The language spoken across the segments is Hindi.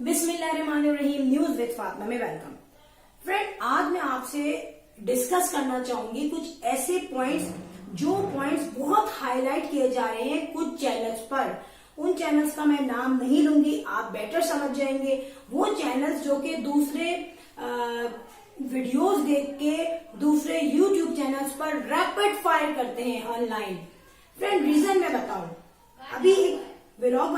बिस्मिल्लाहिर्रहमानिर्रहीम न्यूज विद फातिमा में वेलकम। फ्रेंड, आज मैं आपसे डिस्कस करना चाहूंगी कुछ ऐसे पॉइंट्स बहुत हाईलाइट किए जा रहे हैं कुछ चैनल्स पर। उन चैनल्स का मैं नाम नहीं लूंगी, आप बेटर समझ जाएंगे। वो चैनल्स जो कि दूसरे वीडियोस देख के दूसरे यूट्यूब चैनल्स पर रैपिड फायर करते हैं ऑनलाइन। फ्रेंड, रीजन मैं बताऊं, अभी एक व्लॉग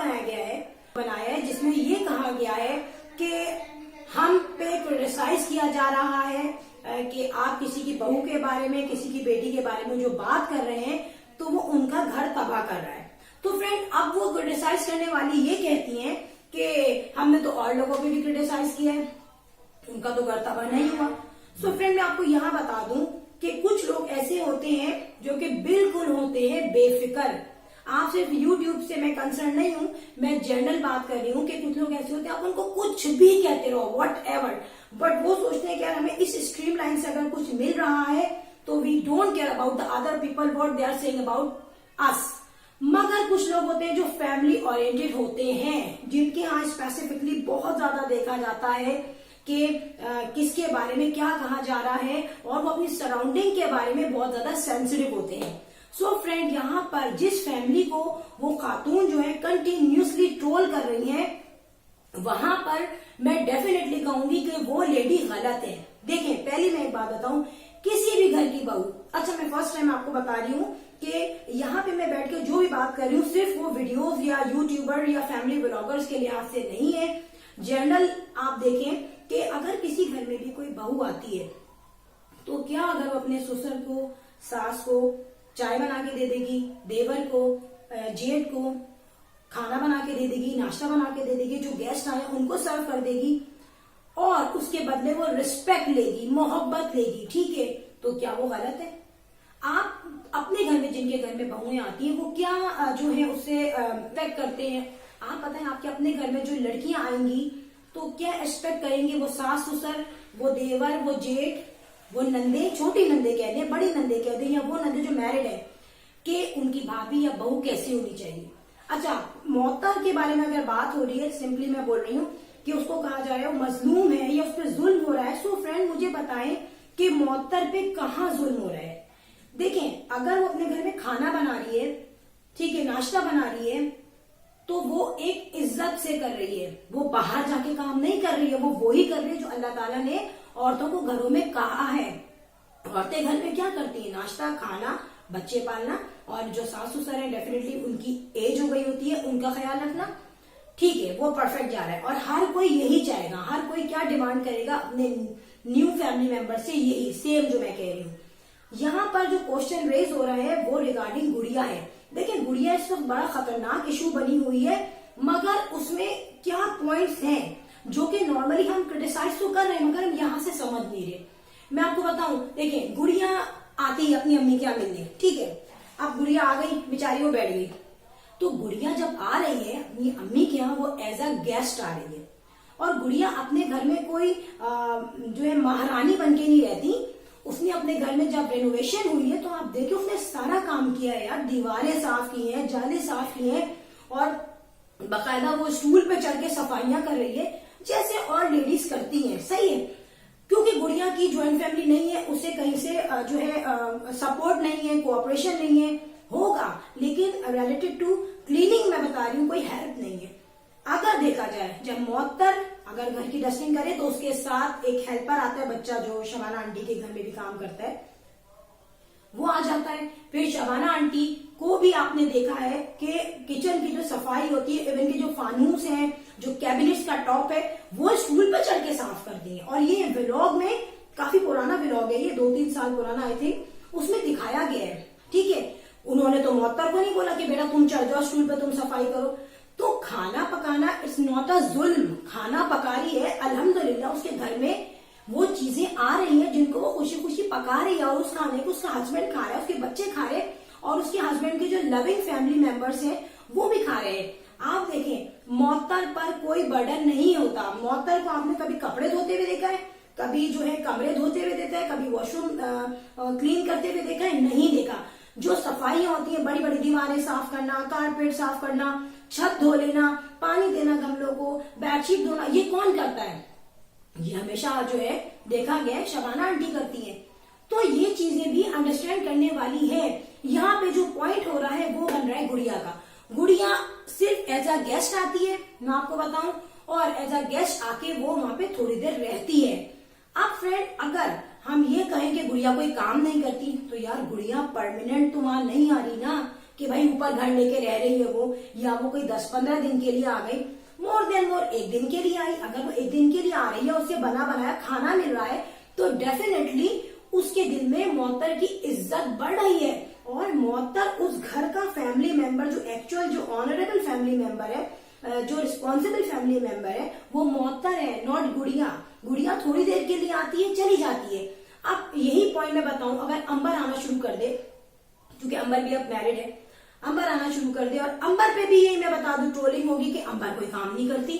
बनाया है जिसमें ये कहा गया है कि हम पे क्रिटिसाइज किया जा रहा है कि आप किसी की बहू के बारे में, किसी की बेटी के बारे में जो बात कर रहे हैं तो वो उनका घर तबाह कर रहा है। तो फ्रेंड, अब वो क्रिटिसाइज करने वाली ये कहती हैं कि हमने तो और लोगों पे भी क्रिटिसाइज किया है, उनका तो घर तबाह नहीं हुआ। सो फ्रेंड, मैं आपको यहाँ बता दूं कि कुछ लोग ऐसे होते हैं जो कि बिल्कुल होते हैं बेफिक्र। आप सिर्फ यूट्यूब से मैं कंसर्न नहीं हूं, मैं जनरल बात कर रही हूं कि कुछ लोग ऐसे होते हैं आप उनको कुछ भी कहते रहो, वट एवर, बट वो सोचते हैं कि यार हमें इस स्ट्रीम लाइन से अगर कुछ मिल रहा है तो we don't care about the other people what they are saying about us. मगर कुछ लोग होते हैं जो फैमिली ओरिएंटेड होते हैं, जिनके यहाँ स्पेसिफिकली बहुत ज्यादा देखा जाता है कि किसके बारे में क्या कहा जा रहा है और वो अपनी सराउंडिंग के बारे में बहुत ज्यादा सेंसिटिव होते हैं। सो फ्रेंड, यहाँ पर जिस फैमिली को वो खातून जो है कंटिन्यूसली ट्रोल कर रही है, वहां पर मैं डेफिनेटली कहूंगी कि वो लेडी गलत है। देखें, पहली मैं एक बात बताऊं, किसी भी घर की बहू, अच्छा मैं फर्स्ट टाइम आपको बता रही हूँ कि यहाँ पे मैं बैठ के जो भी बात कर रही हूँ सिर्फ वो वीडियोस या यूट्यूबर या फैमिली ब्लॉगर्स के लिहाज से नहीं है। जनरल आप देखें कि अगर किसी घर में भी कोई बहू आती है तो क्या अगर वो अपने ससुर को, सास को चाय बना के दे देगी, देवर को, जेठ को खाना बना के दे देगी, नाश्ता बना के दे देगी, जो गेस्ट आए उनको सर्व कर देगी और उसके बदले वो रिस्पेक्ट लेगी, मोहब्बत लेगी, ठीक है, तो क्या वो गलत है? आप अपने घर में, जिनके घर में बहुएं आती हैं, वो क्या जो है उससे एक्सपेक्ट करते हैं? आप पता है आपके अपने घर में जो लड़कियां आएंगी तो क्या एक्सपेक्ट करेंगे? वो सास ससुर, वो देवर, वो जेठ, वो नंदे, छोटी नंदे कह दें, बड़ी नंदे कह दें, या वो नंदे जो मैरिड है, कि उनकी भाभी या बहू कैसी होनी चाहिए। अच्छा, मोहतर के बारे में अगर बात हो रही है, सिंपली मैं बोल रही हूँ कि उसको कहा जा रहा है वो मजलूम है या उस पर जुल्म हो रहा है। सो फ्रेंड, मुझे बताएं कि मोहतर पे कहाँ जुल्म हो रहा है? देखें, अगर वो अपने घर में खाना बना रही है, ठीक है, नाश्ता बना रही है, तो वो एक इज्जत से कर रही है, वो बाहर जाके काम नहीं कर रही है, वो वही कर रही है जो अल्लाह ताला ने औरतों को घरों में कहा है। औरतें घर में क्या करती है? नाश्ता, खाना, बच्चे पालना, और जो सास ससुर है डेफिनेटली उनकी एज हो गई होती है, उनका ख्याल रखना, ठीक है, वो परफेक्ट जा रहा है। और हर कोई यही चाहेगा, हर कोई क्या डिमांड करेगा अपने न्यू फैमिली मेंबर से? यही सेम जो मैं कह रही हूँ। यहाँ पर जो क्वेश्चन रेज हो रहा है वो रिगार्डिंग गुड़िया है। देखिए, गुड़िया इस वक्त बड़ा खतरनाक इशू बनी हुई है, मगर उसमें क्या पॉइंट्स हैं जो कि नॉर्मली हम क्रिटिसाइज तो कर रहे हैं मगर हम यहाँ से समझ नहीं रहे। मैं आपको बताऊं, देखिए, गुड़िया आती है अपनी अम्मी क्या मिलने, ठीक है, अब गुड़िया आ गई, बेचारी वो बैठ गई। तो गुड़िया जब आ रही है अपनी अम्मी के यहाँ, वो एज अ गेस्ट आ रही है और गुड़िया अपने घर में कोई जो है महारानी बन के नहीं रहती। उसने अपने घर में जब रेनोवेशन हुई है तो आप देखिए उसने सारा काम किया है यार, दीवारें साफ की हैं, जाले साफ किए हैं और बाकायदा वो स्टूल पे चढ़ के सफाइयां कर रही है जैसे और लेडीज करती हैं। सही है, क्योंकि गुड़िया की ज्वाइंट फैमिली नहीं है, उसे कहीं से जो है सपोर्ट नहीं है, कोऑपरेशन नहीं है, होगा, लेकिन रिलेटेड टू क्लीनिंग मैं बता रही हूँ कोई हेल्प नहीं है। अगर देखा जाए, जब मोहतर अगर घर की डस्टिंग करे तो उसके साथ एक हेल्पर आता है, बच्चा जो शबाना आंटी के घर में भी काम करता है, वो आ जाता है। फिर शबाना आंटी को भी आपने देखा है कि किचन की जो सफाई होती है, इवन की जो फानूस है, जो कैबिनेट्स का टॉप है, वो स्टूल पर चढ़ के साफ कर दी है। और ये व्लॉग में, काफी पुराना व्लॉग है ये, 2-3 साल पुराना आई थी, उसमें दिखाया गया है, ठीक है। उन्होंने तो मोहतर को नहीं बोला कि बेटा तुम चढ़ जाओ स्टूल पर, तुम सफाई करो। तो खाना पकाना इट्स नॉट अ जुल्म, खाना पका रही है, अल्हम्दुलिल्लाह उसके घर में वो चीजें आ रही हैं जिनको वो खुशी खुशी पका रही है और उस खाने को उसका हस्बैंड खा रहा है, उसके बच्चे खा रहे हैं और उसके हस्बैंड के जो लविंग फैमिली मेंबर्स हैं वो भी खा रहे हैं। आप देखें, मोहतर पर कोई बर्डन नहीं होता। मोहतर को आपने कभी कपड़े धोते हुए देखा है? कभी जो है कमरे धोते हुए देखा है? कभी वॉशरूम क्लीन करते हुए देखा है? नहीं देखा। जो सफाइयां होती है, बड़ी बड़ी दीवारें साफ करना, कारपेट साफ करना, छत धो लेना, पानी देना गमलों वालों को, बेडशीट धोना, ये कौन करता है? ये हमेशा जो है देखा गया है शबाना आंटी करती है। तो ये चीजें भी अंडरस्टैंड करने वाली है। यहाँ पे जो पॉइंट हो रहा है वो बन रहा है गुड़िया का। गुड़िया सिर्फ एज अ गेस्ट आती है, मैं आपको बताऊं, और एज अ गेस्ट आके वो वहां पे थोड़ी देर रहती है। अब फ्रेंड, अगर हम ये कहें कि गुड़िया कोई काम नहीं करती, तो यार गुड़िया परमानेंट तो वहां नहीं आ रही ना, कि भाई ऊपर घर लेके रह रही है वो, या वो कोई 10-15 दिन के लिए आ गई। मोर देन मोर 1 दिन के लिए आई। अगर वो 1 दिन के लिए आ रही है, उसे बना बनाया खाना मिल रहा है, तो डेफिनेटली उसके दिल में मोहतर की इज्जत बढ़ रही है। और मोहतर उस घर का फैमिली मेंबर, जो एक्चुअल जो ऑनरेबल फैमिली मेंबर है, जो रिस्पॉन्सिबल फैमिली मेंबर है, वो मोहतर है, नॉट गुड़िया। गुड़िया थोड़ी देर के लिए आती है, चली जाती है। अब यही पॉइंट मैं बताऊं, अगर अंबर आना शुरू कर दे, क्योंकि अंबर भी अब मैरिड है, अंबर आना शुरू कर दे, और अंबर पे भी यही मैं बता दूं ट्रोलिंग होगी कि अंबर कोई काम नहीं करती,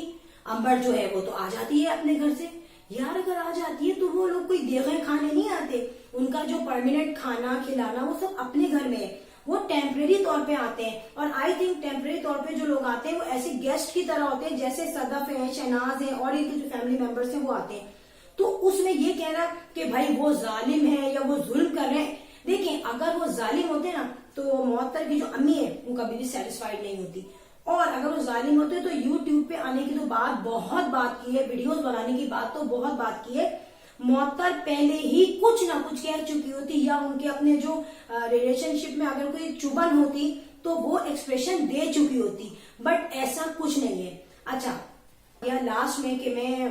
अंबर जो है वो तो आ जाती है अपने घर से। यार अगर आ जाती है तो वो लोग कोई देखे खाने नहीं आते, उनका जो परमानेंट खाना खिलाना वो सब अपने घर में है। वो टेम्परेरी तौर पे आते हैं, और आई थिंक टेम्परेरी तौर पे जो लोग आते हैं वो ऐसे गेस्ट की तरह होते हैं, जैसे सदफ है, शहनाज है, और इनके जो फैमिली मेंबर्स हैं वो आते हैं। तो उसमें ये कहना कि भाई वो जालिम है या वो जुल्म कर रहे हैं, देखिए अगर वो जालिम होते ना तो मोहतर की जो अम्मी है वो कभी भी सेटिस्फाइड नहीं होती। और अगर वो जालिम होते तो यूट्यूब पे आने की तो बात बहुत बात की है, वीडियोस बनाने की बात तो बहुत बात की है। मोहतर पहले ही कुछ ना कुछ कह चुकी होती, या उनके अपने जो रिलेशनशिप में अगर कोई चुभन होती तो वो एक्सप्रेशन दे चुकी होती, बट ऐसा कुछ नहीं है। अच्छा, या लास्ट में कि मैं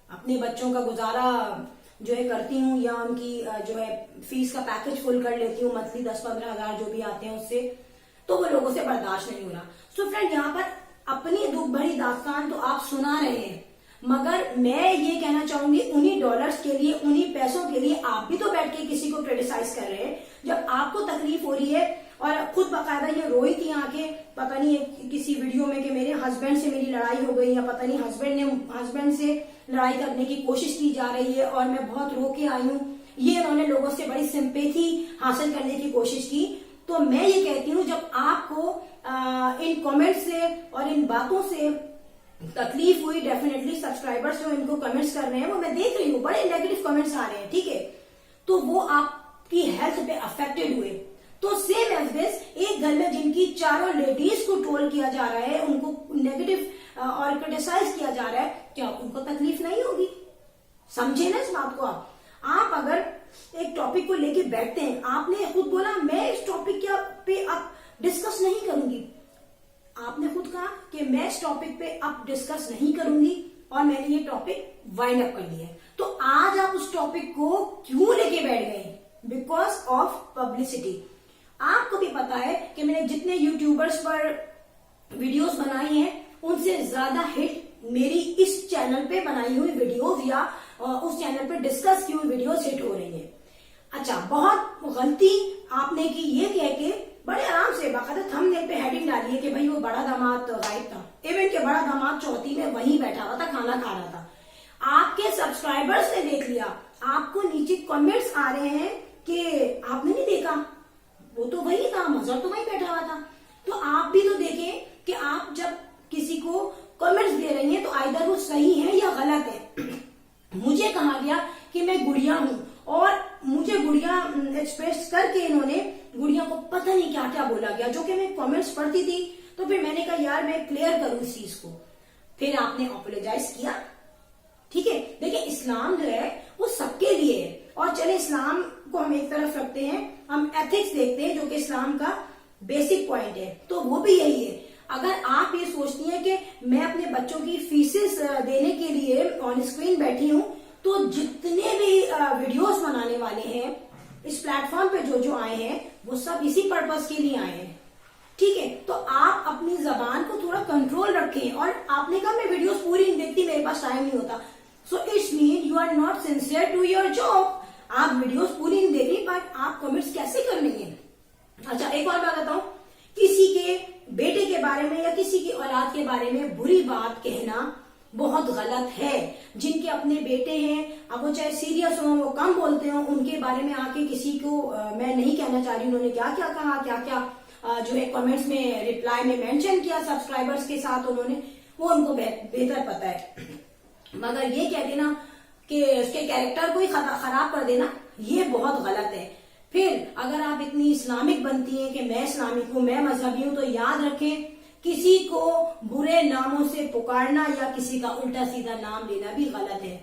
अपने बच्चों का गुजारा जो है करती हूँ, या उनकी जो है फीस का पैकेज फुल कर लेती हूँ, मंथली 10-15 हजार जो भी आते हैं उससे, तो वो लोगों से बर्दाश्त नहीं हो रहा। सो फ्रेंड, यहाँ पर अपनी दुख भरी दास्तान तो आप सुना रहे हैं, मगर मैं ये कहना चाहूंगी उन्हीं डॉलर्स के लिए, उन्हीं पैसों के लिए आप भी तो बैठ के किसी को क्रिटिसाइज कर रहे हैं। जब आपको तकलीफ हो रही है, और खुद बकायदा ये रोई थी आंखें, पता नहीं किसी वीडियो में कि मेरे हस्बैंड से मेरी लड़ाई हो गई, या पता नहीं हस्बैंड से लड़ाई करने की कोशिश की जा रही है और मैं बहुत रो के आई हूँ, ये उन्होंने लोगों से बड़ी सिंपैथी हासिल करने की कोशिश की। तो मैं ये कहती हूँ, जब आपको इन कमेंट से और इन बातों से तकलीफ हुई, डेफिनेटली सब्सक्राइबर्स जो इनको कमेंट्स कर रहे हैं, वो मैं देख रही हूँ, बड़े नेगेटिव कमेंट्स आ रहे हैं, ठीक है, तो वो आपकी हेल्थ पे अफेक्टेड हुए। तो सेम एज दिस, एक घर में जिनकी चारों लेडीज को ट्रोल किया जा रहा है, उनको नेगेटिव और क्रिटिसाइज किया जा रहा है, क्या उनको तकलीफ नहीं होगी? समझे ना इस बात को आप अगर एक टॉपिक को लेके बैठते हैं, आपने खुद बोला मैं इस टॉपिक पे अब डिस्कस नहीं करूंगी, आपने खुद कहा कि मैं इस टॉपिक पे अब डिस्कस नहीं करूंगी, और मैंने ये टॉपिक वाइंड अप कर लिया है। तो आज आप उस टॉपिक को क्यों लेके बैठ गए? Because of publicity. आपको भी पता है कि मैंने जितने यूट्यूबर्स पर वीडियोस बनाई हैं, उनसे ज्यादा हिट मेरी इस चैनल पे बनाई हुई वीडियोस या उस चैनल पे डिस्कस की हुई वीडियोस हिट हो रही हैं। अच्छा, बहुत गलती आपने की ये कह के बड़े आराम से बाकायदा थंबनेल पे हेडिंग डाली है कि भाई वो बड़ा दामाद गायब था, इवन के बड़ा दामाद चौथी में वहीं बैठा हुआ था, खाना खा रहा था। आपके सब्सक्राइबर्स ने देख लिया, आपको नीचे कमेंट्स आ रहे हैं कि आपने नहीं देखा, वो तो वही था, मजहर तो वहीं बैठा हुआ था। तो आप भी तो देखें कि आप जब किसी को कमेंट्स दे रही हैं तो आइदर वो सही है या गलत है। मुझे कहा गया कि मैं गुड़िया हूं, और मुझे गुड़िया एक्सप्रेस करके इन्होंने गुड़िया को पता नहीं क्या क्या बोला गया, जो कि मैं कमेंट्स पढ़ती थी। तो फिर मैंने कहा यार मैं क्लियर करूं इस चीज को। फिर आपने अपोलोजाइज किया, ठीक है। देखिए, इस्लाम जो है वो सबके लिए है, और चले इस्लाम को हम एक तरफ रखते हैं, हम एथिक्स देखते हैं जो कि इस्लाम का बेसिक पॉइंट है, तो वो भी यही है। अगर आप ये सोचती हैं कि मैं अपने बच्चों की फीसेस देने के लिए ऑन स्क्रीन बैठी हूं, तो जितने भी वीडियोस बनाने वाले हैं इस प्लेटफॉर्म पे जो आए हैं, वो सब इसी पर्पस के लिए आए हैं, ठीक है। तो आप अपनी जबान को थोड़ा कंट्रोल रखें। और आपने कहा मैं वीडियोस पूरी नहीं देखती, मेरे पास टाइम नहीं होता, so it's mean you are not sincere to your job. आप वीडियोस पूरी नहीं देख रही, बट आप कमेंट्स कैसे करनी है? अच्छा, एक और बात बताऊं, किसी के बेटे के बारे में या किसी की औलाद के बारे में बुरी बात कहना बहुत गलत है। जिनके अपने बेटे हैं, अब वो चाहे सीरियस हो, वो कम बोलते हो, उनके बारे में आके किसी को मैं नहीं कहना चाह रही उन्होंने क्या क्या कहा, क्या क्या जो है कमेंट्स में रिप्लाई में मेंशन किया सब्सक्राइबर्स के साथ, उन्होंने वो उनको बेहतर पता है। मगर ये कह देना कि उसके कैरेक्टर को ही खराब कर देना, ये बहुत गलत है। फिर अगर आप इतनी इस्लामिक बनती हैं कि मैं इस्लामिक हूं, मैं मजहबी हूं, तो याद रखें किसी को बुरे नामों से पुकारना या किसी का उल्टा सीधा नाम लेना भी गलत है।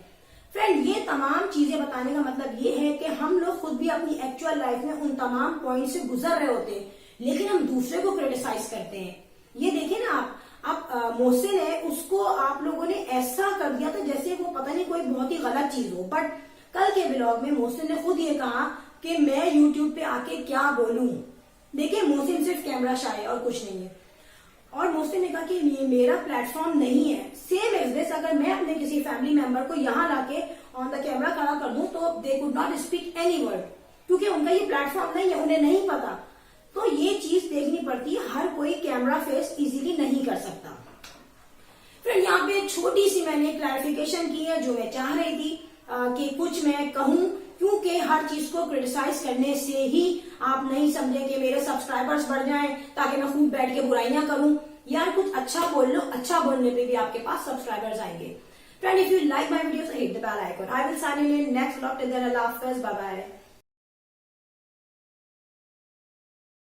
फ्रेंड, ये तमाम चीजें बताने का मतलब ये है कि हम लोग खुद भी अपनी एक्चुअल लाइफ में उन तमाम पॉइंट से गुजर रहे होते हैं, लेकिन हम दूसरे को क्रिटिसाइज करते हैं। ये देखिए ना आप मोहसिन है, उसको आप लोगों ने ऐसा कर दिया था जैसे वो पता नहीं कोई बहुत ही गलत चीज हो। बट कल के ब्लॉग में मोहसिन ने खुद ये कहा कि मैं यूट्यूब पे आके क्या बोलूं। देखिए, मोहसिन सिर्फ कैमरा शाय है और कुछ नहीं है। और मोहसिन ने कहा कि ये मेरा प्लेटफॉर्म नहीं है। सेम एज दिस, अगर मैं अपने किसी फैमिली मेंबर को यहाँ लाके ऑन द कैमरा खड़ा कर दूं तो they could not speak any word, क्योंकि उनका ये प्लेटफॉर्म नहीं है, उन्हें नहीं पता। तो ये चीज देखनी पड़ती है, हर कोई कैमरा फेस इजीली नहीं कर सकता। फ्रेंड, यहाँ पे छोटी सी मैंने क्लैरिफिकेशन की है जो मैं चाह रही थी कि कुछ मैं कहूं, क्योंकि हर चीज को क्रिटिसाइज करने से ही आप नहीं समझे कि मेरे सब्सक्राइबर्स बढ़ जाएं ताकि मैं खूब बैठ के बुराइयां करूं। यार, कुछ अच्छा बोल लो, अच्छा बोलने पे भी आपके पास सब्सक्राइबर्स आएंगे। Friend, if you like my videos, hit the bell icon. I will sign in next vlog. Till then, अल्लाह हाफिज़, बाय बाय।